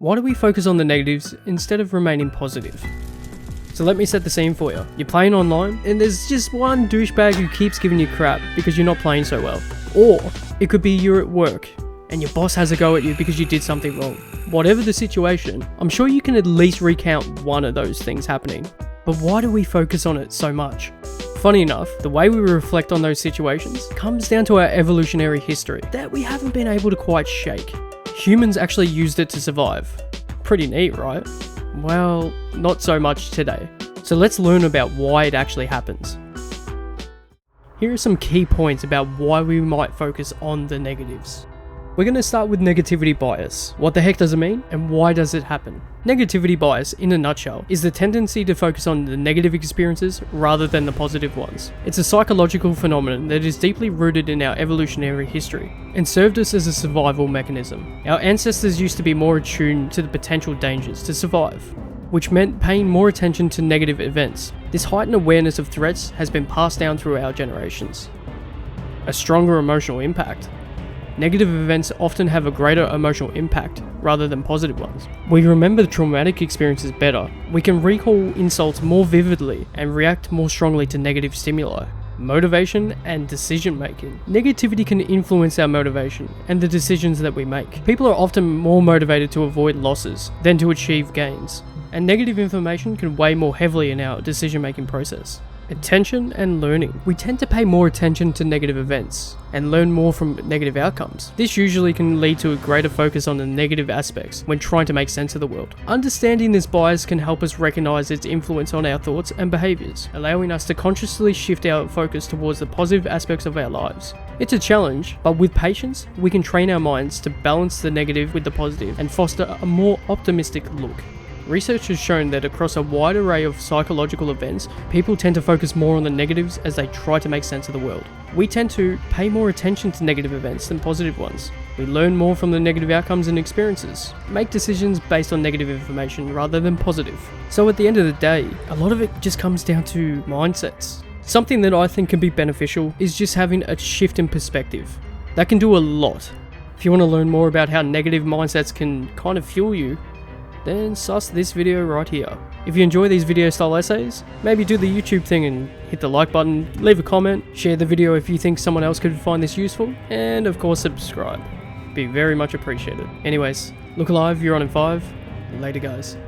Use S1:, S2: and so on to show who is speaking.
S1: Why do we focus on the negatives instead of remaining positive? So let me set the scene for you. You're playing online and there's just one douchebag who keeps giving you crap because you're not playing so well. Or it could be you're at work and your boss has a go at you because you did something wrong. Whatever the situation, I'm sure you can at least recount one of those things happening. But why do we focus on it so much? Funny enough, the way we reflect on those situations comes down to our evolutionary history that we haven't been able to quite shake. Humans actually used it to survive. Pretty neat, right? Well, not so much today. So let's learn about why it actually happens. Here are some key points about why we might focus on the negatives. We're going to start with negativity bias. What the heck does it mean and why does it happen? Negativity bias, in a nutshell, is the tendency to focus on the negative experiences rather than the positive ones. It's a psychological phenomenon that is deeply rooted in our evolutionary history and served us as a survival mechanism. Our ancestors used to be more attuned to the potential dangers to survive, which meant paying more attention to negative events. This heightened awareness of threats has been passed down through our generations. A stronger emotional impact. Negative events often have a greater emotional impact rather than positive ones. We remember traumatic experiences better. We can recall insults more vividly and react more strongly to negative stimuli. Motivation and decision making. Negativity can influence our motivation and the decisions that we make. People are often more motivated to avoid losses than to achieve gains, and negative information can weigh more heavily in our decision making process. Attention and learning. We tend to pay more attention to negative events and learn more from negative outcomes. This usually can lead to a greater focus on the negative aspects when trying to make sense of the world. Understanding this bias can help us recognize its influence on our thoughts and behaviors, allowing us to consciously shift our focus towards the positive aspects of our lives. It's a challenge, but with patience, we can train our minds to balance the negative with the positive and foster a more optimistic look. Research has shown that across a wide array of psychological events, people tend to focus more on the negatives as they try to make sense of the world. We tend to pay more attention to negative events than positive ones. We learn more from the negative outcomes and experiences, make decisions based on negative information rather than positive. So at the end of the day, a lot of it just comes down to mindsets. Something that I think can be beneficial is just having a shift in perspective. That can do a lot. If you want to learn more about how negative mindsets can kind of fuel you, then suss this video right here. If you enjoy these video style essays, maybe do the YouTube thing and hit the like button, leave a comment, share the video if you think someone else could find this useful, and of course subscribe. Be very much appreciated. Anyways, look alive, you're on in 5. Later guys.